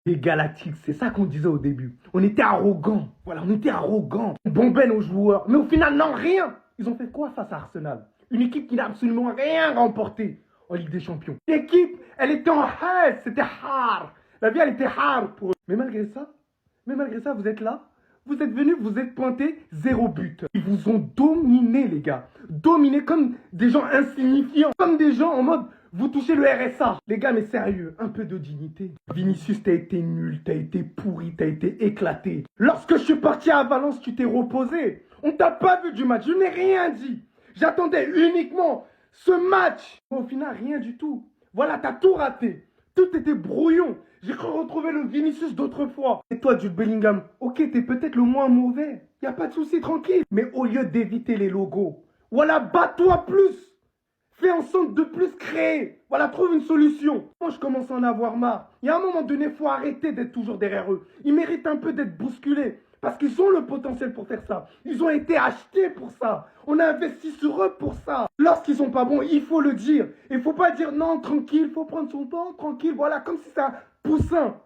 Les Galactiques, c'est ça qu'on disait au début. On était arrogants. Voilà, on était arrogants. On bombait nos joueurs. Mais au final, non, rien. Ils ont fait quoi face à Arsenal? Une équipe qui n'a absolument rien remporté en Ligue des Champions. L'équipe, elle était en haine. C'était hard. La vie, elle était hard pour eux. Mais malgré ça, vous êtes là. Vous êtes venus, vous êtes pointés, 0 but. Ils vous ont dominé, les gars. Dominé comme des gens insignifiants. Comme des gens en mode, vous touchez le RSA. Les gars, mais sérieux, un peu de dignité. Vinicius, t'as été nul, t'as été pourri, t'as été éclaté. Lorsque je suis parti à Valence, tu t'es reposé. On t'a pas vu du match, je n'ai rien dit. J'attendais uniquement ce match. Au final, rien du tout. Voilà, t'as tout raté. Tout était brouillon. J'ai cru retrouver le Vinicius d'autrefois. Et toi, Jude Bellingham, ok, t'es peut-être le moins mauvais. Y a pas de souci, tranquille. Mais au lieu d'éviter les logos, voilà, bats-toi plus. Fais en sorte de plus créer. Voilà, trouve une solution. Moi, je commence à en avoir marre. Il y a un moment donné, il faut arrêter d'être toujours derrière eux. Ils méritent un peu d'être bousculés. Parce qu'ils ont le potentiel pour faire ça. Ils ont été achetés pour ça. On a investi sur eux pour ça. Lorsqu'ils sont pas bons, il faut le dire. Il faut pas dire non, tranquille, il faut prendre son temps, tranquille, voilà, comme si c'est un poussin.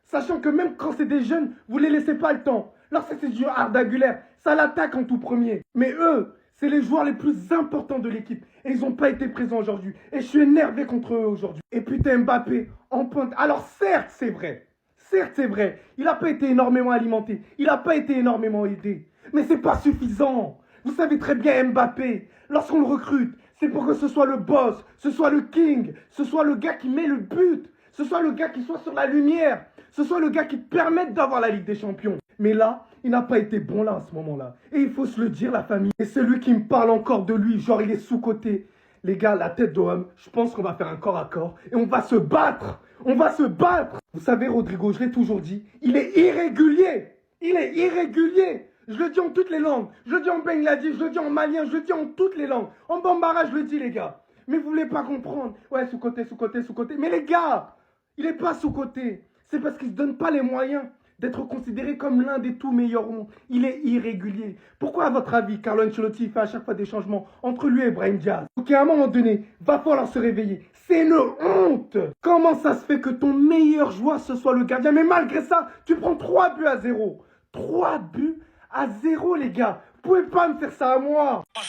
Sachant que même quand c'est des jeunes, vous les laissez pas le temps. Lorsque c'est du Arda Güler, ça l'attaque en tout premier. Mais eux, c'est les joueurs les plus importants de l'équipe. Et ils n'ont pas été présents aujourd'hui. Et je suis énervé contre eux aujourd'hui. Et putain, Mbappé, en pointe. Alors certes, c'est vrai. Certes, c'est vrai. Il n'a pas été énormément alimenté. Il n'a pas été énormément aidé. Mais c'est pas suffisant. Vous savez très bien Mbappé, lorsqu'on le recrute, c'est pour que ce soit le boss, ce soit le king, ce soit le gars qui met le but, ce soit le gars qui soit sur la lumière, ce soit le gars qui permette d'avoir la Ligue des Champions. Mais là, il n'a pas été bon là à ce moment-là. Et il faut se le dire, la famille. Et c'est lui qui me parle encore de lui, genre il est sous-coté. Les gars, la tête d'homme, je pense qu'on va faire un corps à corps et on va se battre. On va se battre. Vous savez, Rodrigo, je l'ai toujours dit, il est irrégulier. Il est irrégulier. Je le dis en toutes les langues. Je le dis en bangladais, je le dis en malien, je le dis en toutes les langues. En bambara, je le dis, les gars. Mais vous voulez pas comprendre. Ouais, sous-côté, sous-côté, sous-côté. Mais les gars, il n'est pas sous-côté. C'est parce qu'il ne se donne pas les moyens d'être considéré comme l'un des tout meilleurs au monde. Il est irrégulier. Pourquoi, à votre avis, Carlo Ancelotti fait à chaque fois des changements entre lui et Brahim Diaz? Ok, à un moment donné, va falloir se réveiller. C'est une honte. Comment ça se fait que ton meilleur joueur, ce soit le gardien? Mais malgré ça, tu prends 3 buts à 0. 3 buts à 0, les gars. Vous pouvez pas me faire ça à moi. Ahí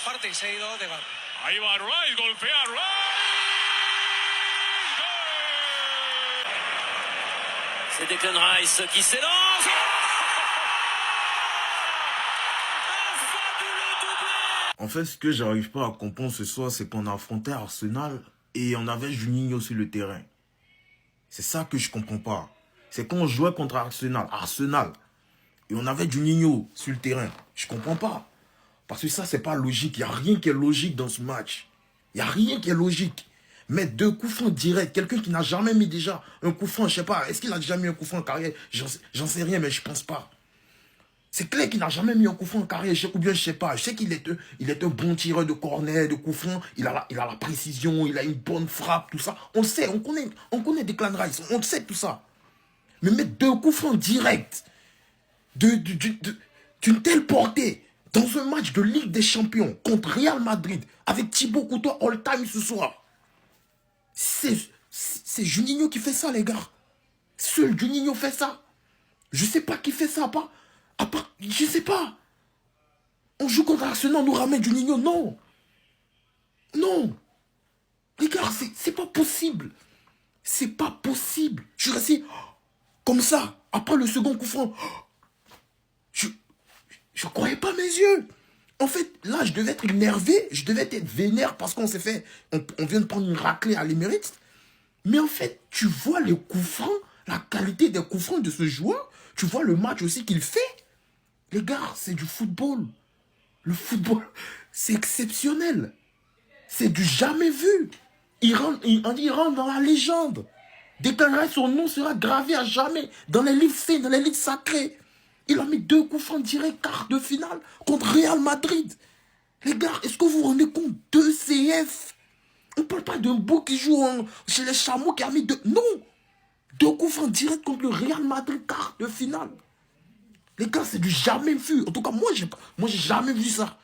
va Rice, golpea Rice. C'est Declan Rice qui s'élance. En fait, ce que j'arrive pas à comprendre ce soir, c'est qu'on a affronté Arsenal et on avait Juninho sur le terrain. C'est ça que je comprends pas. C'est quand on jouait contre Arsenal, et on avait Juninho sur le terrain. Je comprends pas. Parce que ça, c'est pas logique. Il n'y a rien qui est logique dans ce match. Il n'y a rien qui est logique. Mettre 2 coups francs directs, quelqu'un qui n'a jamais mis déjà un coup franc, je sais pas, est-ce qu'il a déjà mis un coup franc en carrière? J'en sais rien, mais je pense pas. C'est clair qu'il n'a jamais mis un coup franc en carrière, ou bien je sais pas. Je sais qu'il est un bon tireur de corner, de coup franc, il a la précision, il a une bonne frappe, tout ça. On le sait, on connaît Declan Rice, on le sait tout ça. Mais mettre 2 coups francs directs, d'une telle portée, dans un match de Ligue des Champions contre Real Madrid, avec Thibaut Courtois all-time ce soir, c'est Juninho qui fait ça, les gars. Seul Juninho fait ça. Je sais pas qui fait ça, je sais pas. On joue contre Arsenal, on nous ramène Juninho, non. Non. Les gars, c'est pas possible. C'est pas possible. Je suis resté comme ça, après le second coup franc. Je croyais pas mes yeux. En fait, là, je devais être énervé, je devais être vénère parce qu'on s'est fait... On vient de prendre une raclée à l'Emirates. Mais en fait, tu vois les coups francs, la qualité des coups francs de ce joueur. Tu vois le match aussi qu'il fait. Les gars, c'est du football. Le football, c'est exceptionnel. C'est du jamais vu. Il rentre dans la légende. Declan Rice, son nom sera gravé à jamais dans les livres saints, dans les livres sacrés. Il a mis 2 coups francs directs, quart de finale contre Real Madrid. Les gars, est-ce que vous vous rendez compte? 2 CF. On ne parle pas d'un beau qui joue chez les Chameaux qui a mis 2... Non. 2 coups francs directs contre le Real Madrid, quart de finale. Les gars, c'est du jamais vu. En tout cas, moi, j'ai jamais vu ça.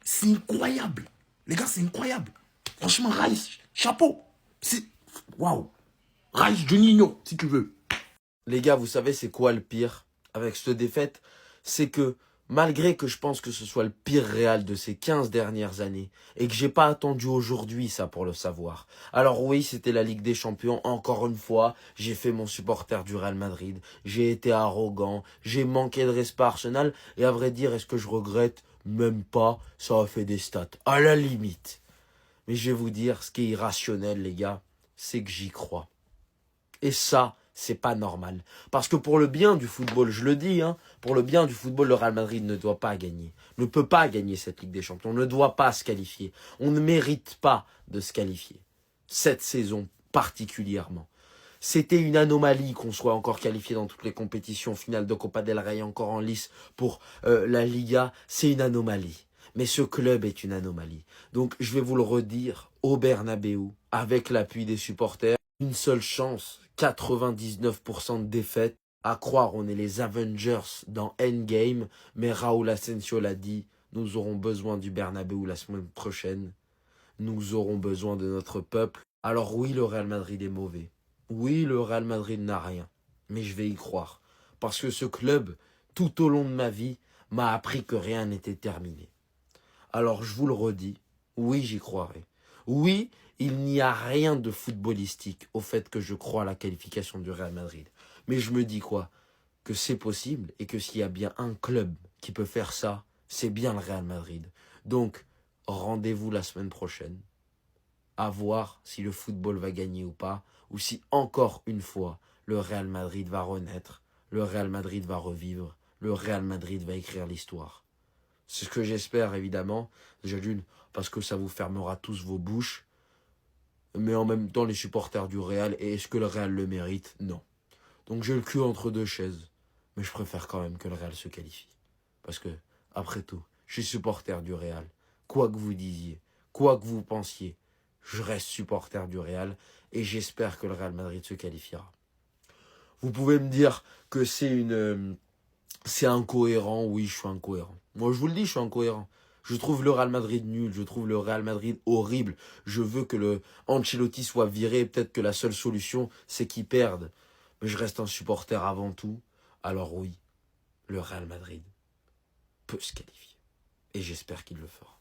C'est incroyable. Les gars, c'est incroyable. Franchement, Rice, chapeau. C'est... Waouh. Rice Juninho, si tu veux. Les gars, vous savez c'est quoi le pire avec cette défaite? C'est que malgré que je pense que ce soit le pire Real de ces 15 dernières années, et que j'ai pas attendu aujourd'hui ça pour le savoir. Alors oui, c'était la Ligue des Champions, encore une fois, j'ai fait mon supporter du Real Madrid, j'ai été arrogant, j'ai manqué de respect à Arsenal, et à vrai dire, est-ce que je regrette? Même pas, ça a fait des stats, à la limite. Mais je vais vous dire, ce qui est irrationnel les gars, c'est que j'y crois. Et ça, c'est pas normal. Parce que pour le bien du football, je le dis, pour le bien du football, le Real Madrid ne doit pas gagner. Ne peut pas gagner cette Ligue des Champions. On ne doit pas se qualifier. On ne mérite pas de se qualifier. Cette saison particulièrement. C'était une anomalie qu'on soit encore qualifié dans toutes les compétitions. Finale de Copa del Rey encore en lice pour la Liga. C'est une anomalie. Mais ce club est une anomalie. Donc je vais vous le redire, au Bernabéu, avec l'appui des supporters, une seule chance, 99% de défaite. À croire, on est les Avengers dans Endgame, mais Raúl Asensio l'a dit, nous aurons besoin du Bernabéu la semaine prochaine. Nous aurons besoin de notre peuple. Alors oui, le Real Madrid est mauvais. Oui, le Real Madrid n'a rien. Mais je vais y croire. Parce que ce club, tout au long de ma vie, m'a appris que rien n'était terminé. Alors je vous le redis, oui, j'y croirai. Oui, il n'y a rien de footballistique au fait que je crois à la qualification du Real Madrid. Mais je me dis quoi? Que c'est possible et que s'il y a bien un club qui peut faire ça, c'est bien le Real Madrid. Donc, rendez-vous la semaine prochaine à voir si le football va gagner ou pas, ou si encore une fois, le Real Madrid va renaître, le Real Madrid va revivre, le Real Madrid va écrire l'histoire. C'est ce que j'espère, évidemment. Déjà d'une, parce que ça vous fermera tous vos bouches. Mais en même temps, les supporters du Real, et est-ce que le Real le mérite? Non. Donc j'ai le cul entre deux chaises. Mais je préfère quand même que le Real se qualifie. Parce que, après tout, je suis supporter du Real. Quoi que vous disiez, quoi que vous pensiez, je reste supporter du Real. Et j'espère que le Real Madrid se qualifiera. Vous pouvez me dire que c'est incohérent. Oui, je suis incohérent. Moi, je vous le dis, je suis incohérent. Je trouve le Real Madrid nul. Je trouve le Real Madrid horrible. Je veux que le Ancelotti soit viré. Peut-être que la seule solution, c'est qu'il perde. Mais je reste un supporter avant tout. Alors oui, le Real Madrid peut se qualifier. Et j'espère qu'il le fera.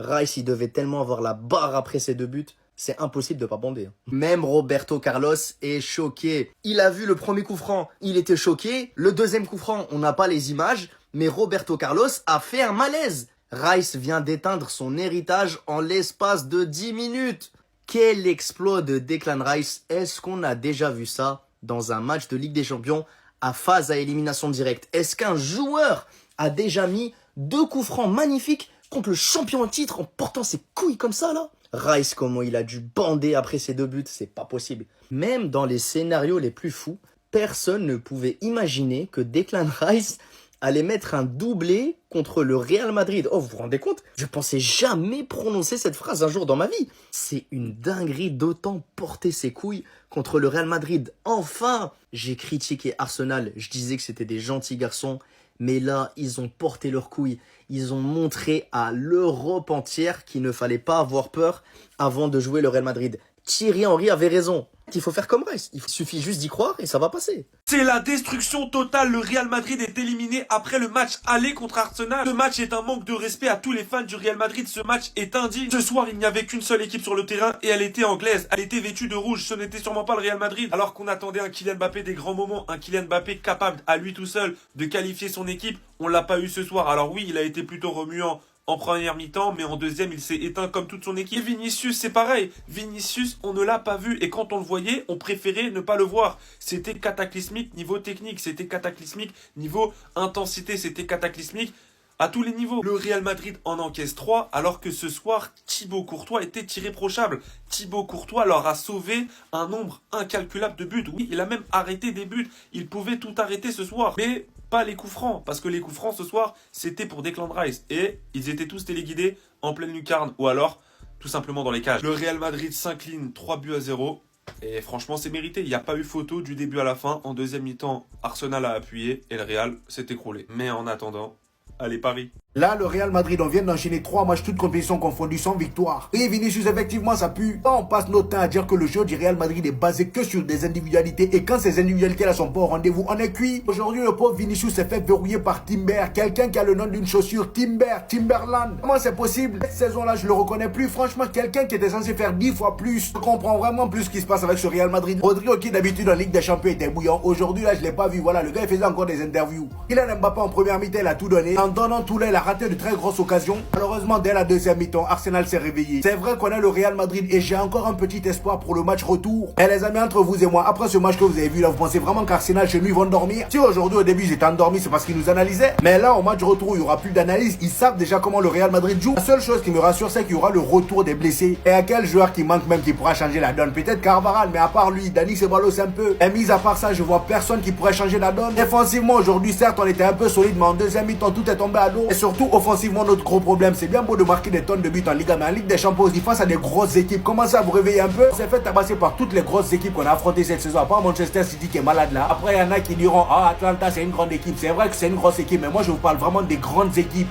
Rice, il devait tellement avoir la barre après ses 2 buts. C'est impossible de pas bander. Même Roberto Carlos est choqué. Il a vu le premier coup franc, il était choqué. Le deuxième coup franc, on n'a pas les images, mais Roberto Carlos a fait un malaise. Rice vient d'éteindre son héritage en l'espace de 10 minutes. Quel exploit de Declan Rice. Est-ce qu'on a déjà vu ça dans un match de Ligue des Champions à phase à élimination directe? Est-ce qu'un joueur a déjà mis 2 coups francs magnifiques contre le champion en titre en portant ses couilles comme ça là? Rice, comment il a dû bander après ses 2 buts, c'est pas possible. Même dans les scénarios les plus fous, personne ne pouvait imaginer que Declan Rice allait mettre un doublé contre le Real Madrid. Oh, vous vous rendez compte? Je pensais jamais prononcer cette phrase un jour dans ma vie. C'est une dinguerie d'autant porter ses couilles contre le Real Madrid. Enfin, j'ai critiqué Arsenal, je disais que c'était des gentils garçons. Mais là, ils ont porté leurs couilles. Ils ont montré à l'Europe entière qu'il ne fallait pas avoir peur avant de jouer le Real Madrid. Thierry Henry avait raison. Il faut faire comme Rice. Il suffit juste d'y croire et ça va passer. C'est la destruction totale. Le Real Madrid est éliminé après le match aller contre Arsenal. Ce match est un manque de respect à tous les fans du Real Madrid. Ce match est indigne. Ce soir, il n'y avait qu'une seule équipe sur le terrain et elle était anglaise. Elle était vêtue de rouge. Ce n'était sûrement pas le Real Madrid. Alors qu'on attendait un Kylian Mbappé des grands moments, un Kylian Mbappé capable à lui tout seul de qualifier son équipe, on l'a pas eu ce soir. Alors oui, il a été plutôt remuant en première mi-temps, mais en deuxième, il s'est éteint comme toute son équipe. Et Vinicius, c'est pareil. Vinicius, on ne l'a pas vu. Et quand on le voyait, on préférait ne pas le voir. C'était cataclysmique niveau technique. C'était cataclysmique niveau intensité. C'était cataclysmique à tous les niveaux. Le Real Madrid en encaisse 3, alors que ce soir, Thibaut Courtois était irréprochable. Thibaut Courtois leur a sauvé un nombre incalculable de buts. Oui, il a même arrêté des buts. Il pouvait tout arrêter ce soir. Mais pas les coups francs, parce que les coups francs ce soir, c'était pour Declan Rice. Et ils étaient tous téléguidés en pleine lucarne, ou alors tout simplement dans les cages. Le Real Madrid s'incline 3-0. Et franchement, c'est mérité. Il n'y a pas eu photo du début à la fin. En deuxième mi-temps, Arsenal a appuyé et le Real s'est écroulé. Mais en attendant, allez Paris. Là, le Real Madrid, on vient d'enchaîner 3 matchs, toutes compétitions confondues, sans victoire. Et Vinicius, effectivement, ça pue. On passe notre temps à dire que le jeu du Real Madrid est basé que sur des individualités. Et quand ces individualités-là sont pas au rendez-vous, on est cuit. Aujourd'hui, le pauvre Vinicius s'est fait verrouiller par Timber. Quelqu'un qui a le nom d'une chaussure, Timberland. Comment c'est possible? Cette saison-là, je le reconnais plus. Franchement, quelqu'un qui était censé faire 10 fois plus. Je comprends vraiment plus ce qui se passe avec ce Real Madrid. Rodrigo, qui d'habitude en Ligue des Champions était bouillant. Aujourd'hui, là, je l'ai pas vu. Voilà, le gars, il faisait encore des interviews. Kylian Mbappé en première mi-temps, il a tout donné. En donnant tout là, il a raté de très grosses occasions. Malheureusement, dès la deuxième mi-temps, Arsenal s'est réveillé. C'est vrai qu'on a le Real Madrid et j'ai encore un petit espoir pour le match retour. Et les amis, entre vous et moi, après ce match que vous avez vu là, vous pensez vraiment qu'Arsenal chez nous, ils vont dormir? Si aujourd'hui, au début, ils étaient endormis, c'est parce qu'ils nous analysaient. Mais là, au match retour, il y aura plus d'analyse. Ils savent déjà comment le Real Madrid joue. La seule chose qui me rassure, c'est qu'il y aura le retour des blessés. Et à quel joueur qui manque même qui pourra changer la donne? Peut-être Carvajal, mais à part lui, Dani Ceballos un peu. Et mis à part ça, je vois personne qui pourrait changer la donne. Défensivement, aujourd'hui, certes, on était un peu solide, mais en deuxième mi-temps, tout est tombé à l'eau. Et surtout, offensivement, notre gros problème, c'est bien beau de marquer des tonnes de buts en Liga, mais en Ligue des Champions, il face à des grosses équipes. Commencez à vous réveiller un peu. On s'est fait tabasser par toutes les grosses équipes qu'on a affrontées cette saison, à part Manchester City qui est malade là. Après, il y en a qui diront, ah, Atlanta, c'est une grande équipe. C'est vrai que c'est une grosse équipe, mais moi, je vous parle vraiment des grandes équipes.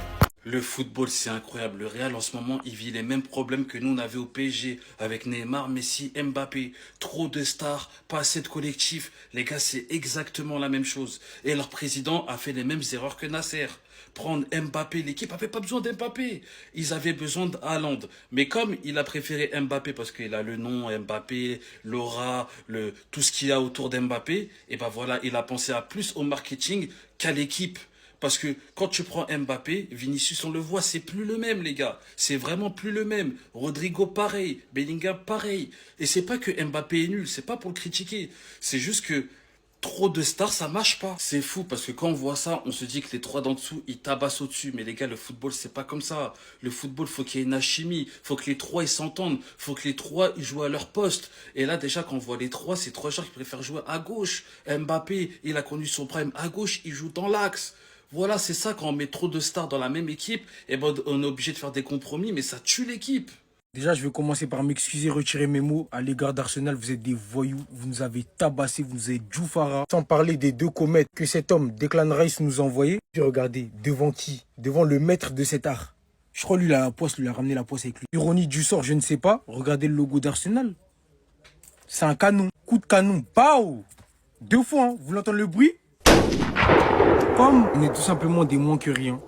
Le football, c'est incroyable. Le Real, en ce moment, il vit les mêmes problèmes que nous, on avait au PSG avec Neymar, Messi, Mbappé. Trop de stars, pas assez de collectifs. Les gars, c'est exactement la même chose. Et leur président a fait les mêmes erreurs que Nasser. Prendre Mbappé, l'équipe avait pas besoin d'Mbappé. Ils avaient besoin d'Haaland. Mais comme il a préféré Mbappé parce qu'il a le nom Mbappé, l'aura, tout ce qu'il y a autour d'Mbappé, et ben voilà, il a pensé à plus au marketing qu'à l'équipe. Parce que quand tu prends Mbappé, Vinicius, on le voit, c'est plus le même, les gars. C'est vraiment plus le même. Rodrigo, pareil. Bellingham, pareil. Et c'est pas que Mbappé est nul, c'est pas pour le critiquer. C'est juste que trop de stars, ça marche pas. C'est fou parce que quand on voit ça, on se dit que les trois d'en dessous, ils tabassent au-dessus. Mais les gars, le football, c'est pas comme ça. Le football, faut qu'il y ait une alchimie. Faut que les trois, ils s'entendent. Faut que les trois, ils jouent à leur poste. Et là, déjà, quand on voit les trois, c'est trois joueurs qui préfèrent jouer à gauche. Mbappé, il a connu son prime à gauche, il joue dans l'axe. Voilà, c'est ça, quand on met trop de stars dans la même équipe, et ben on est obligé de faire des compromis, mais ça tue l'équipe. Déjà, je vais commencer par m'excuser, retirer mes mots à l'égard d'Arsenal. Vous êtes des voyous, vous nous avez tabassé, vous nous avez Djoufara. Sans parler des 2 comètes que cet homme, Declan Rice, nous a envoyés. Puis regardez, devant qui? Devant le maître de cet art. Je crois lui, il a la poisse, lui a ramené la poisse avec lui. Ironie du sort, je ne sais pas. Regardez le logo d'Arsenal. C'est un canon, coup de canon. Pau! 2 fois, hein. Vous l'entendez le bruit? Comme on est tout simplement des moins que rien,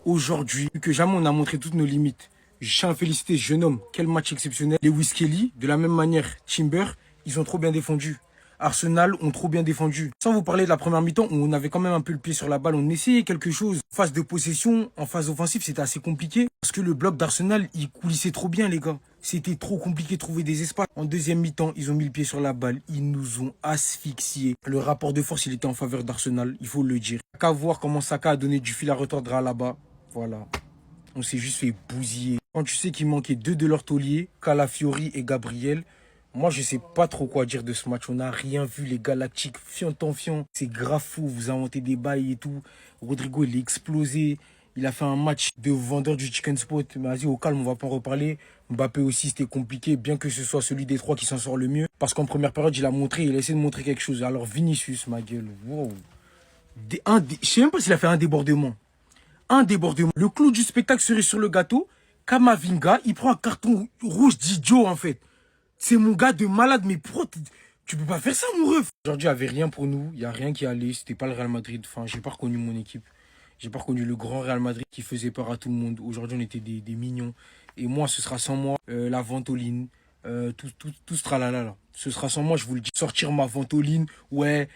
aujourd'hui, plus que jamais on a montré toutes nos limites. Je tiens à féliciter ce jeune homme. Quel match exceptionnel. Lewis Kelly, de la même manière, Timber, ils ont trop bien défendu. Arsenal ont trop bien défendu. Sans vous parler de la première mi-temps, où on avait quand même un peu le pied sur la balle, on essayait quelque chose. En phase de possession, en phase offensive, c'était assez compliqué. Parce que le bloc d'Arsenal, il coulissait trop bien, les gars. C'était trop compliqué de trouver des espaces. En deuxième mi-temps, ils ont mis le pied sur la balle. Ils nous ont asphyxiés. Le rapport de force, il était en faveur d'Arsenal, il faut le dire. Qu'à voir comment Saka a donné du fil à retordre à là-bas. Voilà. On s'est juste fait bousiller. Quand tu sais qu'il manquait 2 de leurs tauliers, Calafiori et Gabriel, moi, je sais pas trop quoi dire de ce match. On n'a rien vu, les Galactiques. Fiant en fiant. C'est grave fou. Vous inventez des bails et tout. Rodrigo, il est explosé. Il a fait un match de vendeur du chicken spot. Mais vas-y, au calme, on va pas en reparler. Mbappé aussi, c'était compliqué. Bien que ce soit celui des 3 qui s'en sort le mieux. Parce qu'en première période, il a essayé de montrer quelque chose. Alors, Vinicius, ma gueule. Wow. Je sais même pas s'il a fait un débordement. Un débordement. Le clou du spectacle serait sur le gâteau. Kamavinga, il prend un carton rouge d'idiot, en fait. C'est mon gars de malade, mais pourquoi tu peux pas faire ça, mon ref? Aujourd'hui, il n'y avait rien pour nous, il n'y a rien qui allait, c'était pas le Real Madrid. Enfin, j'ai pas reconnu mon équipe. J'ai pas reconnu le grand Real Madrid qui faisait peur à tout le monde. Aujourd'hui, on était des mignons. Et moi, ce sera sans moi, la ventoline, tout ce tralala là. Ce sera sans moi, je vous le dis. Sortir ma ventoline, ouais,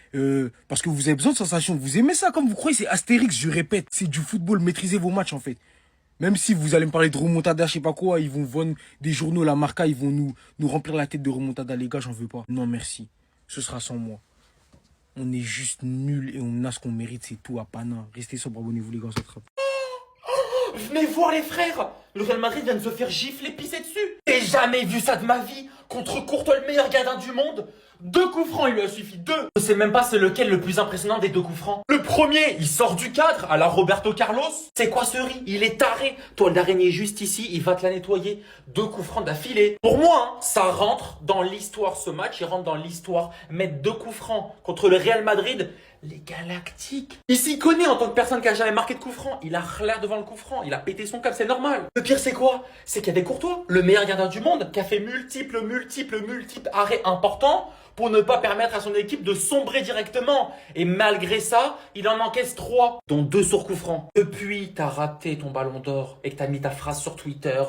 parce que vous avez besoin de sensations. Vous aimez ça comme vous croyez, c'est Astérix, je répète. C'est du football, maîtrisez vos matchs en fait. Même si vous allez me parler de remontada, je sais pas quoi, ils vont vendre des journaux, la Marca, ils vont nous remplir la tête de remontada, les gars, j'en veux pas. Non, merci. Ce sera sans moi. On est juste nuls et on a ce qu'on mérite, c'est tout à Pana. Restez sobre, abonnez-vous, les gars, ça trappe. Venez voir les frères. Le Real Madrid vient de se faire gifler, pisser dessus. J'ai jamais vu ça de ma vie. contre Courtois, le meilleur gardien du monde. 2 coups francs, il lui a suffi 2. Je sais même pas c'est lequel le plus impressionnant des 2 coups francs. Le premier, il sort du cadre à la Roberto Carlos. C'est quoi ce riz? Il est taré. Toile d'araignée juste ici, il va te la nettoyer. 2 coups francs d'affilée. Pour moi, hein, ça rentre dans l'histoire ce match. Il rentre dans l'histoire. Mettre 2 coups francs contre le Real Madrid. Les Galactiques. Il s'y connaît en tant que personne qui a jamais marqué de coup franc. Il a l'air devant le coup franc. Il a pété son câble, c'est normal. Le pire, c'est quoi? C'est qu'il y avait Courtois, le meilleur gardien du monde, qui a fait multiples arrêts importants pour ne pas permettre à son équipe de sombrer directement. Et malgré ça, il en encaisse 3, dont 2 sur coup franc. Depuis, t'as raté ton ballon d'or et que t'as mis ta phrase sur Twitter.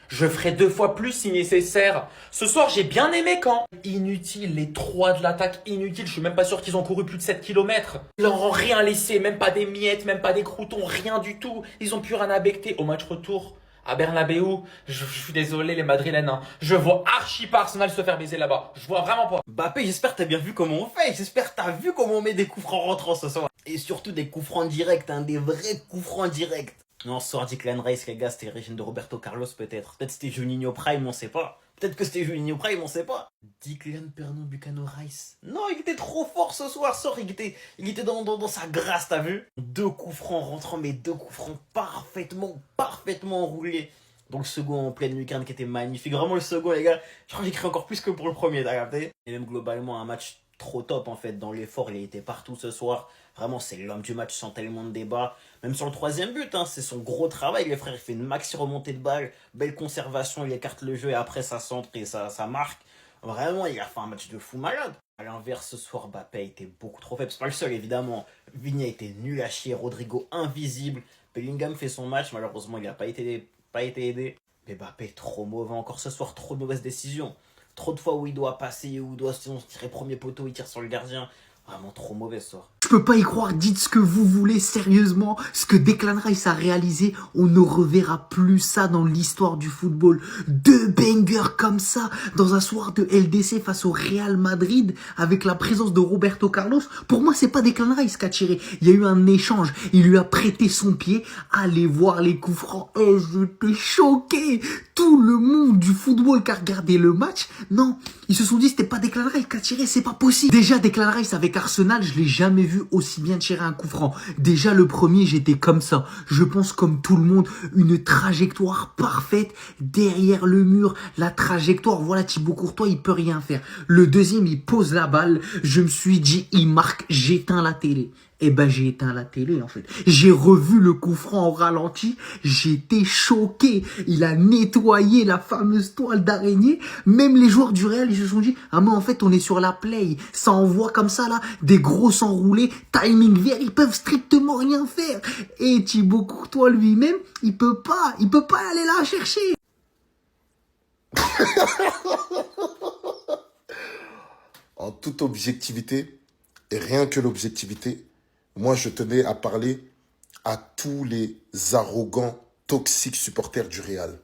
Je ferai 2 fois plus si nécessaire. Ce soir, j'ai bien aimé quand. Inutile, les 3 de l'attaque, inutile. Je suis même pas sûr qu'ils ont couru plus de 7 km. Ils leur ont rien laissé, même pas des miettes, même pas des croutons, rien du tout. Ils ont plus rien à becter au match retour. À Bernabeu, je suis désolé les Madrilènes, hein. Je vois archi pas Arsenal se faire baiser là-bas. Je vois vraiment pas. Mbappé, j'espère que t'as bien vu comment on fait. J'espère que t'as vu comment on met des coups francs rentrants ce soir. Et surtout des coups francs directs, hein, des vrais coups francs directs. Non, ce soir, Declan Rice, les gars, c'était l'origine de Roberto Carlos peut-être. Peut-être c'était Juninho Prime, on sait pas. Peut-être que c'était Juninho Prime, on sait pas. Declan Pernambucano Rice. Non, il était trop fort ce soir, il était dans sa grâce, t'as vu? 2 coups francs rentrants, mais 2 coups francs parfaitement roulés. Donc le second en pleine lucarne qui était magnifique. Vraiment le second, les gars, je crois que j'ai écrit encore plus que pour le premier, t'as capté? Et même globalement, un match trop top en fait. Dans l'effort, il a été partout ce soir. Vraiment, c'est l'homme du match sans tellement de débat. Même sur le 3e but, hein, c'est son gros travail. Les frères, il fait une maxi remontée de balle. Belle conservation, il écarte le jeu et après ça centre et ça marque. Vraiment, il a fait un match de fou malade. À l'inverse, ce soir, Mbappé était beaucoup trop faible. C'est pas le seul, évidemment. Vigne a été nul à chier. Rodrigo invisible. Bellingham fait son match. Malheureusement, il n'a pas été aidé. Mais Mbappé trop mauvais encore ce soir. Trop de mauvaises décisions. Trop de fois où il doit passer, où il doit sinon tirer premier poteau, il tire sur le gardien. Vraiment trop mauvais ce soir. Je peux pas y croire, dites ce que vous voulez, sérieusement. Ce que Declan Rice a réalisé, on ne reverra plus ça dans l'histoire du football. 2 bangers comme ça, dans un soir de LDC face au Real Madrid, avec la présence de Roberto Carlos. Pour moi, c'est pas Declan Rice qui a tiré. Il y a eu un échange. Il lui a prêté son pied. Allez voir les coups francs. Et j'étais choqué. Tout le monde du football qui a regardé le match, non, ils se sont dit c'était pas Declan Rice qui a tiré, c'est pas possible. Déjà, Declan Rice avec Arsenal, je l'ai jamais vu aussi bien tirer un coup franc. Déjà, le premier, j'étais comme ça. Je pense comme tout le monde, une trajectoire parfaite derrière le mur. La trajectoire, voilà, Thibaut Courtois, il peut rien faire. Le deuxième, il pose la balle. Je me suis dit, il marque, j'éteins la télé. Eh ben, j'ai éteint la télé, en fait. J'ai revu le coup franc au ralenti. J'étais choqué. Il a nettoyé la fameuse toile d'araignée. Même les joueurs du Real, ils se sont dit, ah, mais en fait, on est sur la play. Ça envoie comme ça, là, des grosses enroulées, timing vert. Ils peuvent strictement rien faire. Et Thibaut Courtois lui-même, il peut pas aller là chercher. En toute objectivité, et rien que l'objectivité, moi, je tenais à parler à tous les arrogants, toxiques supporters du Real.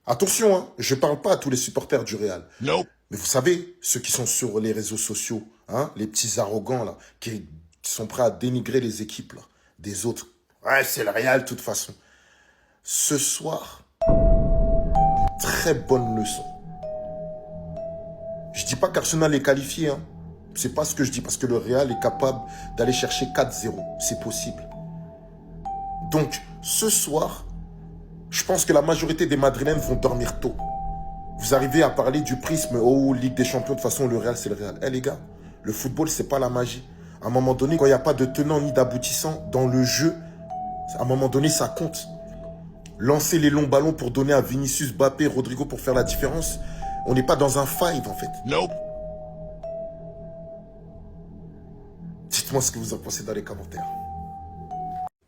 Attention, hein, je ne parle pas à tous les supporters du Real. Non. Mais vous savez, ceux qui sont sur les réseaux sociaux, hein, les petits arrogants là, qui sont prêts à dénigrer les équipes là, des autres. Ouais, c'est le Real de toute façon. Ce soir, très bonne leçon. Je dis pas qu'Arsenal est qualifié, hein. C'est pas ce que je dis, parce que le Real est capable d'aller chercher 4-0. C'est possible. Donc, ce soir, je pense que la majorité des Madrilènes vont dormir tôt. Vous arrivez à parler du prisme, oh, Ligue des Champions, de toute façon, le Real, c'est le Real. Eh les gars, le football, c'est pas la magie. À un moment donné, quand il n'y a pas de tenant ni d'aboutissant dans le jeu, à un moment donné, ça compte. Lancer les longs ballons pour donner à Vinicius, Mbappé, Rodrigo pour faire la différence, on n'est pas dans un five, en fait. Nope. Dites-moi ce que vous en pensez dans les commentaires.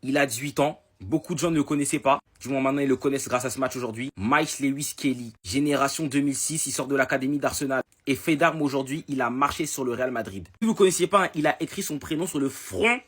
Il a 18 ans. Beaucoup de gens ne le connaissaient pas. Du moins maintenant, ils le connaissent grâce à ce match aujourd'hui. Mike Lewis Kelly, génération 2006, il sort de l'académie d'Arsenal. Et fait d'armes aujourd'hui, il a marché sur le Real Madrid. Si vous ne le connaissiez pas, hein, il a écrit son prénom sur le front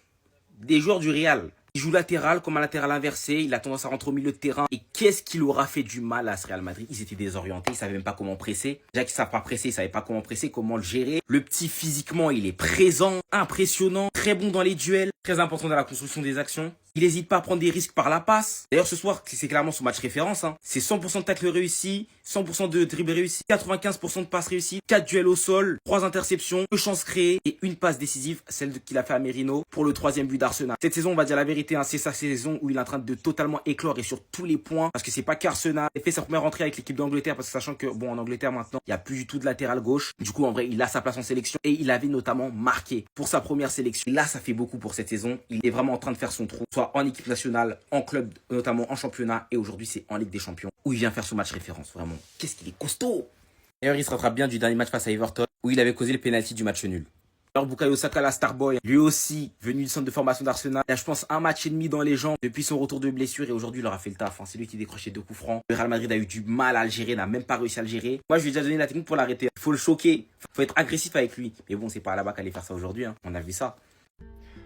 des joueurs du Real. Il joue latéral comme un latéral inversé, il a tendance à rentrer au milieu de terrain. Et qu'est-ce qui aura fait du mal à ce Real Madrid? Ils étaient désorientés, ils savaient même pas comment presser. Déjà qu'ils savent pas presser, ils savaient pas comment presser, comment le gérer. Le petit physiquement, il est présent, impressionnant, très bon dans les duels, très important dans la construction des actions. Il n'hésite pas à prendre des risques par la passe. D'ailleurs, ce soir, c'est clairement son match référence. Hein. C'est 100% de tacle réussi, 100% de dribble réussi, 95% de passes réussies, 4 duels au sol, 3 interceptions, 2 chances créées et une passe décisive, celle qu'il a fait à Merino pour le 3e but d'Arsenal. Cette saison, on va dire la vérité, hein, c'est sa saison où il est en train de totalement éclore et sur tous les points parce que c'est pas qu'Arsenal. Il a fait sa première rentrée avec l'équipe d'Angleterre parce que sachant que, bon, en Angleterre maintenant, il n'y a plus du tout de latéral gauche. Du coup, en vrai, il a sa place en sélection et il avait notamment marqué pour sa première sélection. Là, ça fait beaucoup pour cette saison. Il est vraiment en train de faire son trou, soit en équipe nationale, en club, notamment en championnat et aujourd'hui, c'est en Ligue des Champions où il vient faire son match référence. Vraiment, qu'est-ce qu'il est costaud! D'ailleurs, il se rattrape bien du dernier match face à Everton où il avait causé le penalty du match nul. Alors Bukayo Saka, la Starboy, lui aussi venu du centre de formation d'Arsenal. Il a, je pense, un match et demi dans les jambes depuis son retour de blessure et aujourd'hui il aura fait le taf. Hein. C'est lui qui décrochait 2 coups francs. Le Real Madrid a eu du mal à le gérer, n'a même pas réussi à le gérer. Moi je lui ai déjà donné la technique pour l'arrêter. Il faut le choquer, il faut être agressif avec lui. Mais bon, c'est pas là-bas qu'elle allait faire ça aujourd'hui. Hein. On a vu ça.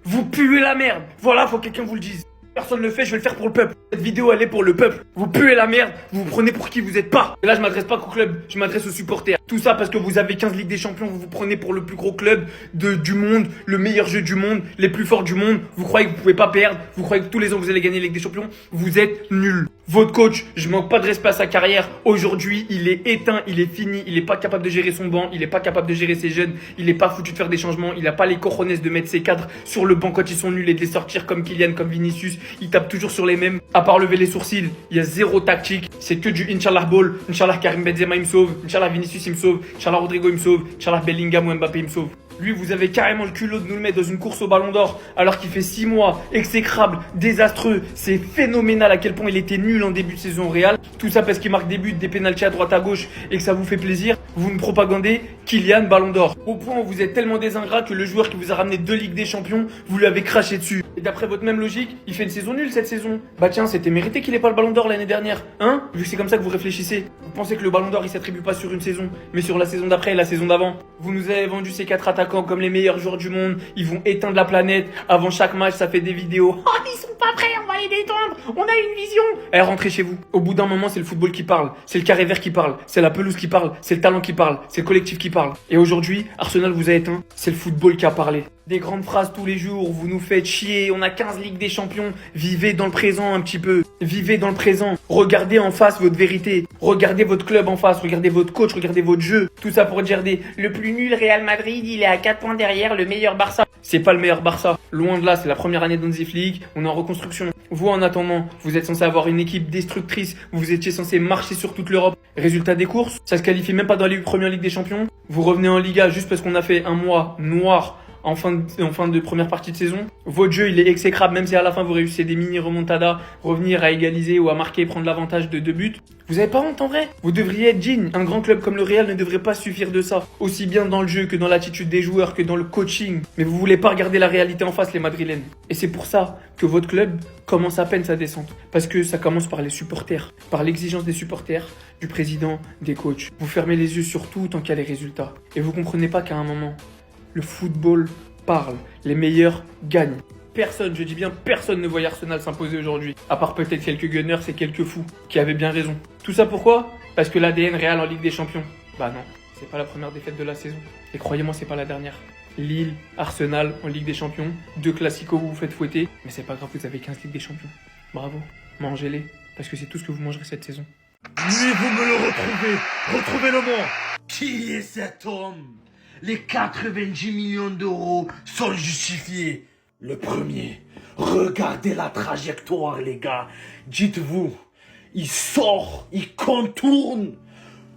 Vous puez la merde. Voilà, faut que quelqu'un vous le dise. Personne ne le fait, je vais le faire pour le peuple. Cette vidéo, elle est pour le peuple. Vous puez la merde, vous vous prenez pour qui vous êtes pas. Et là, je m'adresse pas qu'au club, je m'adresse aux supporters. Tout ça parce que vous avez 15 Ligues des Champions, vous vous prenez pour le plus gros club du monde, le meilleur jeu du monde, les plus forts du monde. Vous croyez que vous pouvez pas perdre, vous croyez que tous les ans vous allez gagner la Ligue des Champions. Vous êtes nuls. Votre coach, je manque pas de respect à sa carrière. Aujourd'hui, il est éteint, il est fini, il est pas capable de gérer son banc, il est pas capable de gérer ses jeunes, il est pas foutu de faire des changements, il a pas les cojones de mettre ses cadres sur le banc quand ils sont nuls et de les sortir comme Kylian, comme Vinicius. Il tape toujours sur les mêmes. À part lever les sourcils, il y a zéro tactique. C'est que du Inch'Allah ball. Inch'Allah Karim Benzema il me sauve. Inch'Allah Vinicius il me sauve. Inch'Allah Rodrigo il me sauve. Inch'Allah Bellingham ou Mbappé il me sauve. Lui, vous avez carrément le culot de nous le mettre dans une course au ballon d'or alors qu'il fait 6 mois, exécrable, désastreux. C'est phénoménal à quel point il était nul en début de saison au Real. Tout ça parce qu'il marque des buts, des pénaltys à droite à gauche et que ça vous fait plaisir. Vous me propagandez Kylian ballon d'or. Au point où vous êtes tellement désingrat que le joueur qui vous a ramené 2 Ligues des Champions, vous lui avez craché dessus. Et d'après votre même logique, il fait une saison nulle cette saison. Bah tiens, c'était mérité qu'il ait pas le ballon d'or l'année dernière. Hein? Vu que c'est comme ça que vous réfléchissez. Vous pensez que le ballon d'or il s'attribue pas sur une saison, mais sur la saison d'après et la saison d'avant. Vous nous avez vendu ces 4 attaquants comme les meilleurs joueurs du monde, ils vont éteindre la planète. Avant chaque match, ça fait des vidéos. Oh, ils sont pas prêts, on va les détendre. On a une vision. Eh, rentrez chez vous. Au bout d'un moment, c'est le football qui parle. C'est le carré vert qui parle. C'est la pelouse qui parle. C'est le talent qui parle. C'est le collectif qui parle. Et aujourd'hui, Arsenal vous a éteint. C'est le football qui a parlé. Des grandes phrases tous les jours, vous nous faites chier, on a 15 Ligues des Champions. Vivez dans le présent un petit peu. Vivez dans le présent. Regardez en face votre vérité. Regardez votre club en face. Regardez votre coach. Regardez votre jeu. Tout ça pour dire le plus nul Real Madrid, il est à 4 points derrière le meilleur Barça. C'est pas le meilleur Barça. Loin de là, c'est la première année d'Hansi Flick. On est en reconstruction. Vous, en attendant, vous êtes censé avoir une équipe destructrice. Vous étiez censé marcher sur toute l'Europe. Résultat des courses, ça se qualifie même pas dans la première Ligue des Champions. Vous revenez en Liga juste parce qu'on a fait un mois noir en fin de première partie de saison. Votre jeu, il est exécrable, même si à la fin vous réussissez des mini remontadas, revenir à égaliser ou à marquer et prendre l'avantage de 2 buts. Vous avez pas honte en vrai? Vous devriez être digne. Un grand club comme le Real ne devrait pas suffire de ça. Aussi bien dans le jeu que dans l'attitude des joueurs, que dans le coaching. Mais vous voulez pas regarder la réalité en face, les Madrilènes. Et c'est pour ça que votre club commence à peine sa descente. Parce que ça commence par les supporters, par l'exigence des supporters, du président, des coachs. Vous fermez les yeux sur tout tant qu'il y a les résultats. Et vous comprenez pas qu'à un moment, le football parle. Les meilleurs gagnent. Personne, je dis bien personne ne voyait Arsenal s'imposer aujourd'hui. À part peut-être quelques gunners et quelques fous qui avaient bien raison. Tout ça pourquoi? Parce que l'ADN Real en Ligue des Champions. Bah non, c'est pas la première défaite de la saison. Et croyez-moi, c'est pas la dernière. Lille, Arsenal en Ligue des Champions. 2 classicos où vous faites fouetter. Mais c'est pas grave, vous avez 15 Ligues des Champions. Bravo, mangez-les. Parce que c'est tout ce que vous mangerez cette saison. Lui, vous me le retrouvez. Retrouvez-le-moi. Qui est cet homme? Les 90 millions d'euros sont justifiés. Le premier, regardez la trajectoire, les gars. Dites-vous, il sort, il contourne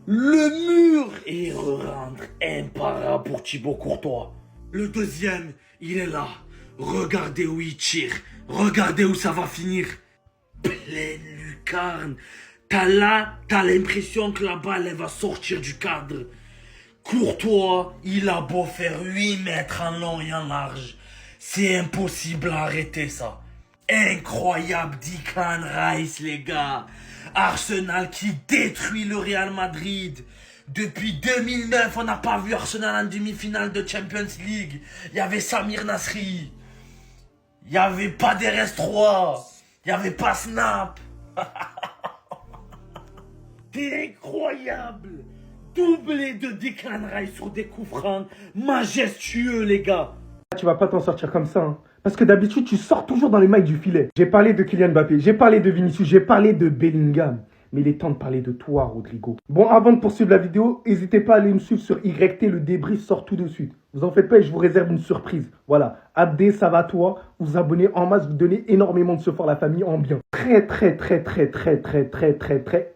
le mur et il rentre imparable pour Thibaut Courtois. Le deuxième, il est là. Regardez où il tire. Regardez où ça va finir. Pleine lucarne. T'as l'impression que la balle, elle va sortir du cadre. Courtois, il a beau faire 8 mètres en long et en large. C'est impossible à arrêter ça. Incroyable Declan Rice, les gars. Arsenal qui détruit le Real Madrid. Depuis 2009, on n'a pas vu Arsenal en demi-finale de Champions League. Il y avait Samir Nasri. Il n'y avait pas d'RS3. Il n'y avait pas Snap. C'est incroyable. Doublé de Declan Rice sur des coups francs. Majestueux, les gars. Tu vas pas t'en sortir comme ça, hein. Parce que d'habitude, tu sors toujours dans les mailles du filet. J'ai parlé de Kylian Mbappé, j'ai parlé de Vinicius, j'ai parlé de Bellingham. Mais il est temps de parler de toi, Rodrigo. Bon, avant de poursuivre la vidéo, n'hésitez pas à aller me suivre sur YT, le débrief sort tout de suite. Vous en faites pas et je vous réserve une surprise. Voilà, Abdé, ça va toi, vous abonnez en masse, vous donnez énormément de support à la famille en bien. Très,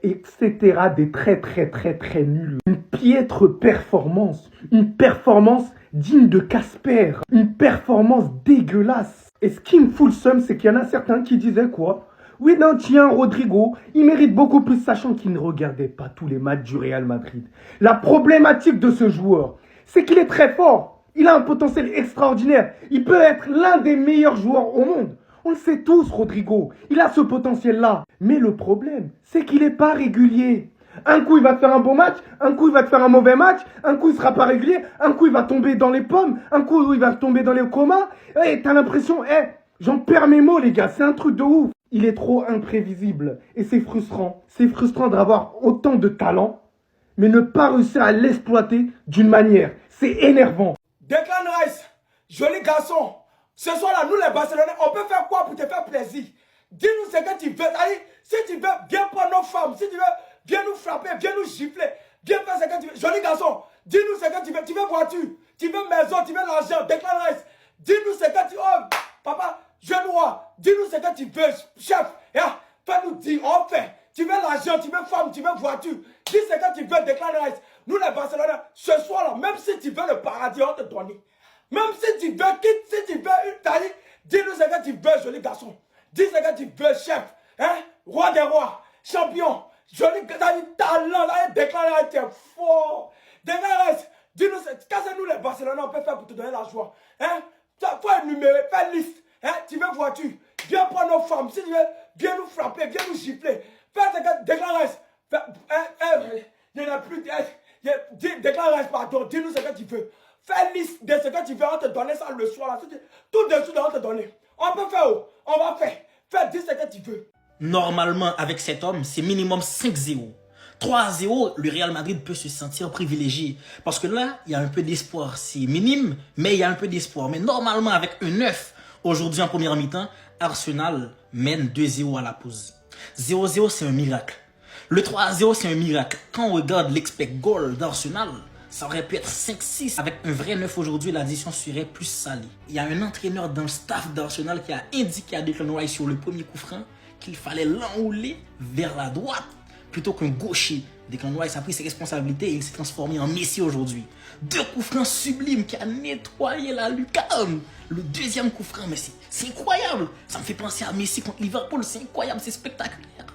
etc. Des très nuls. Une piètre performance. Une performance digne de Casper. Une performance dégueulasse. Et ce qui me fout le seum, c'est qu'il y en a certains qui disaient quoi? Oui, non, tiens, Rodrigo, il mérite beaucoup plus, sachant qu'il ne regardait pas tous les matchs du Real Madrid. La problématique de ce joueur, c'est qu'il est très fort. Il a un potentiel extraordinaire. Il peut être l'un des meilleurs joueurs au monde. On le sait tous, Rodrigo. Il a ce potentiel-là. Mais le problème, c'est qu'il n'est pas régulier. Un coup, il va te faire un bon match. Un coup, il va te faire un mauvais match. Un coup, il ne sera pas régulier. Un coup, il va tomber dans les pommes. Un coup, il va tomber dans les comas. Et t'as l'impression, j'en perds mes mots, les gars. C'est un truc de ouf. Il est trop imprévisible et c'est frustrant. C'est frustrant d'avoir autant de talent, mais ne pas réussir à l'exploiter d'une manière. C'est énervant. Declan Rice, joli garçon. Ce soir-là, nous les Barcelonais, on peut faire quoi pour te faire plaisir? Dis-nous ce que tu veux. Allez, si tu veux bien prendre nos femmes, si tu veux bien nous frapper, bien nous gifler, bien faire ce que tu veux. Joli garçon, dis-nous ce que tu veux. Tu veux voiture, tu veux maison, tu veux l'argent. Declan Rice, dis-nous ce que tu veux. Oh, papa. Jeune roi, dis-nous ce que tu veux, chef. Fais-nous dire, on fait. Tu veux l'argent, tu veux femme, tu veux voiture. Dis ce que tu veux, Declan Rice. Nous les Barcelonais, ce soir-là, même si tu veux le paradis, on te donne. Même si tu veux si tu veux une taille, dis-nous ce que tu veux, joli garçon. Dis ce que tu veux, chef. Roi des rois, champion. Joli talent, là, Declan Rice, tu es fort. Declan Rice, dis-nous, cassez-nous les Barcelonais, on peut faire pour te donner la joie. Faut énumérer, fais liste. Tu veux voiture, viens prendre nos femmes, si tu veux, viens nous frapper, viens nous gifler. Fais ce que Declan Rice. Il n'y en a plus. Declan Rice, pardon, dis-nous ce que tu veux. Fais liste de ce que tu veux, on te donner ça le soir. Tout de suite, on te donner. On peut faire, on va faire. Dis ce que tu veux. Normalement, avec cet homme, c'est minimum 5-0. 3-0, le Real Madrid peut se sentir privilégié. Parce que là, il y a un peu d'espoir. C'est minime, mais il y a un peu d'espoir. Mais normalement, avec un 9, aujourd'hui en première mi-temps, Arsenal mène 2-0 à la pause. 0-0, c'est un miracle. Le 3-0, c'est un miracle. Quand on regarde l'expect goal d'Arsenal, ça aurait pu être 5-6. Avec un vrai 9 aujourd'hui, l'addition serait plus salée. Il y a un entraîneur dans le staff d'Arsenal qui a indiqué à Declan Rice sur le premier coup franc qu'il fallait l'enrouler vers la droite plutôt qu'un gaucher. Declan Rice a pris ses responsabilités et il s'est transformé en Messi aujourd'hui. 2 coups francs sublimes qui a nettoyé la lucarne. Le deuxième coup franc, mais c'est incroyable. Ça me fait penser à Messi contre Liverpool. C'est incroyable, c'est spectaculaire.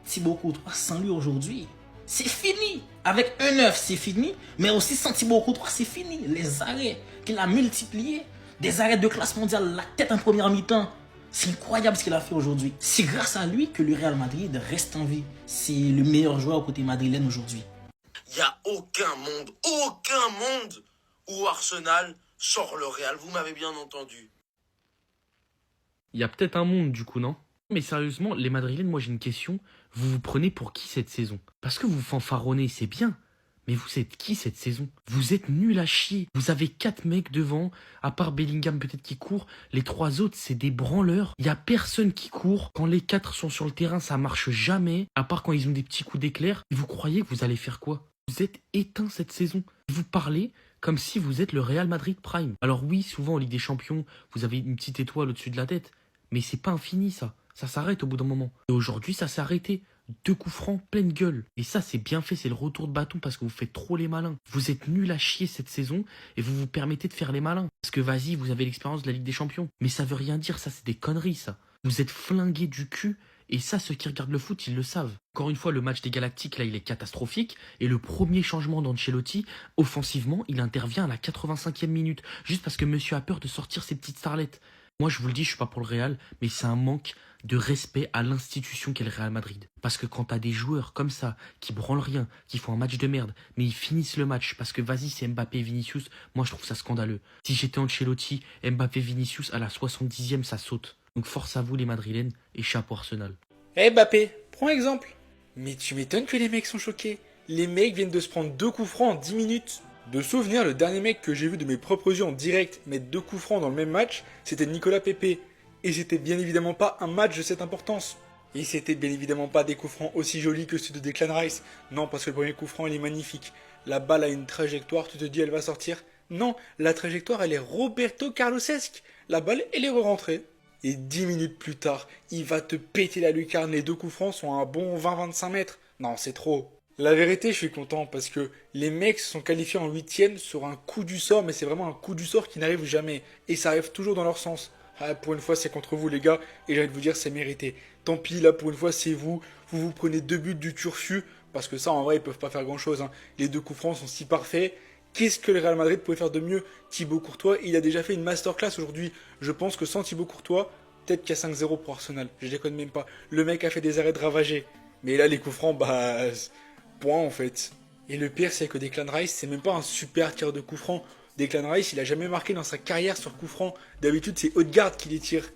Thibaut Courtois, sans lui aujourd'hui, c'est fini. Avec un 9, c'est fini. Mais aussi sans Thibaut Courtois, c'est fini. Les arrêts qu'il a multipliés, des arrêts de classe mondiale, la tête en première mi-temps. C'est incroyable ce qu'il a fait aujourd'hui. C'est grâce à lui que le Real Madrid reste en vie. C'est le meilleur joueur côté madrilène aujourd'hui. Il n'y a aucun monde où Arsenal sort le Real. Vous m'avez bien entendu. Il y a peut-être un monde du coup, non? Mais sérieusement, les Madrilènes, moi j'ai une question. Vous vous prenez pour qui cette saison? Parce que vous fanfaronnez, c'est bien. Mais vous êtes qui cette saison? Vous êtes nuls à chier. Vous avez 4 mecs devant, à part Bellingham peut-être qui court. Les 3 autres, c'est des branleurs. Il n'y a personne qui court. Quand les 4 sont sur le terrain, ça marche jamais. À part quand ils ont des petits coups d'éclair. Et vous croyez que vous allez faire quoi? Vous êtes éteints cette saison. Vous parlez comme si vous êtes le Real Madrid Prime. Alors oui, souvent en Ligue des Champions, vous avez une petite étoile au-dessus de la tête. Mais c'est pas infini ça. Ça s'arrête au bout d'un moment. Et aujourd'hui, ça s'est arrêté. 2 coups francs, pleine gueule. Et ça, c'est bien fait, c'est le retour de bâton parce que vous faites trop les malins. Vous êtes nuls à chier cette saison et vous vous permettez de faire les malins. Parce que vas-y, vous avez l'expérience de la Ligue des Champions. Mais ça veut rien dire, ça c'est des conneries ça. Vous êtes flingués du cul et ça, ceux qui regardent le foot, ils le savent. Encore une fois, le match des Galactiques, là, il est catastrophique. Et le premier changement d'Ancelotti, offensivement, il intervient à la 85e minute. Juste parce que monsieur a peur de sortir ses petites starlettes. Moi, je vous le dis, je suis pas pour le Real, mais c'est un manque de respect à l'institution qu'est le Real Madrid. Parce que quand t'as des joueurs comme ça, qui branlent rien, qui font un match de merde, mais ils finissent le match parce que vas-y, c'est Mbappé et Vinicius, moi je trouve ça scandaleux. Si j'étais Ancelotti, Mbappé Vinicius, à la 70e, ça saute. Donc force à vous les Madrilènes et chapeau Arsenal. Eh Mbappé, prends exemple. Mais tu m'étonnes que les mecs sont choqués. Les mecs viennent de se prendre 2 coups francs en 10 minutes. De souvenir, le dernier mec que j'ai vu de mes propres yeux en direct mettre 2 coups francs dans le même match, c'était Nicolas Pepe. Et c'était bien évidemment pas un match de cette importance. Et c'était bien évidemment pas des coups francs aussi jolis que ceux de Declan Rice. Non, parce que le premier coup franc, il est magnifique. La balle a une trajectoire, tu te dis elle va sortir. Non, la trajectoire, elle est Roberto Carlosesque. La balle, elle est re-rentrée. Et 10 minutes plus tard, il va te péter la lucarne. Les 2 coups francs sont à un bon 20-25 mètres. Non, c'est trop. La vérité, je suis content parce que les mecs se sont qualifiés en 8ème sur un coup du sort, mais c'est vraiment un coup du sort qui n'arrive jamais. Et ça arrive toujours dans leur sens. Ah, pour une fois, c'est contre vous, les gars, et j'ai envie de vous dire, c'est mérité. Tant pis, là, pour une fois, c'est vous. Vous prenez 2 buts du turfu, parce que ça, en vrai, ils peuvent pas faire grand-chose. Hein. Les 2 coups francs sont si parfaits. Qu'est-ce que le Real Madrid pouvait faire de mieux? Thibaut Courtois, il a déjà fait une masterclass aujourd'hui. Je pense que sans Thibaut Courtois, peut-être qu'il y a 5-0 pour Arsenal. Je déconne même pas. Le mec a fait des arrêts de ravagés. Mais là, les coups francs, bah... point, en fait. Et le pire, c'est que Declan Rice, c'est même pas un super tireur de coups francs. Declan Rice, il a jamais marqué dans sa carrière sur coup franc. D'habitude, c'est Odegaard qui les tire.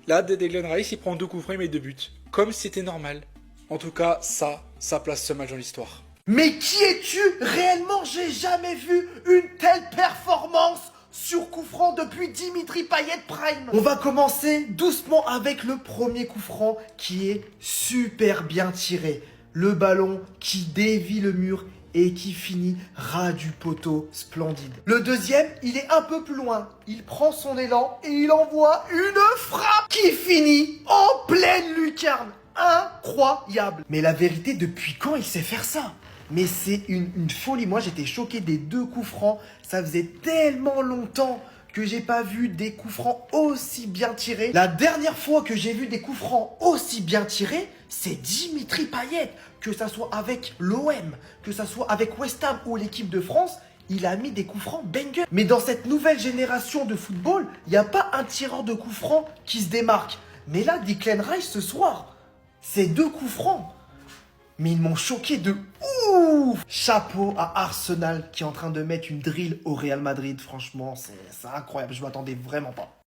Là, Declan Rice, il prend 2 coups francs, il met 2 buts. Comme si c'était normal. En tout cas, ça place ce match dans l'histoire. Mais qui es-tu réellement? J'ai jamais vu une telle performance sur coup franc depuis Dimitri Payet Prime. On va commencer doucement avec le premier coup franc qui est super bien tiré. Le ballon qui dévie le mur et qui finit ras du poteau, splendide. Le deuxième, il est un peu plus loin. Il prend son élan et il envoie une frappe qui finit en pleine lucarne. Incroyable. Mais la vérité, depuis quand il sait faire ça? Mais c'est une folie. Moi, j'étais choqué des 2 coups francs. Ça faisait tellement longtemps que j'ai pas vu des coups francs aussi bien tirés. La dernière fois que j'ai vu des coups francs aussi bien tirés, c'est Dimitri Payet. Que ça soit avec l'OM, que ça soit avec West Ham ou l'équipe de France, il a mis des coups francs banger. Mais dans cette nouvelle génération de football, il n'y a pas un tireur de coups francs qui se démarque. Mais là, Declan Rice ce soir, c'est 2 coups francs. Mais ils m'ont choqué de ouf. Chapeau à Arsenal qui est en train de mettre une drill au Real Madrid. Franchement, c'est incroyable. Je m'attendais vraiment pas.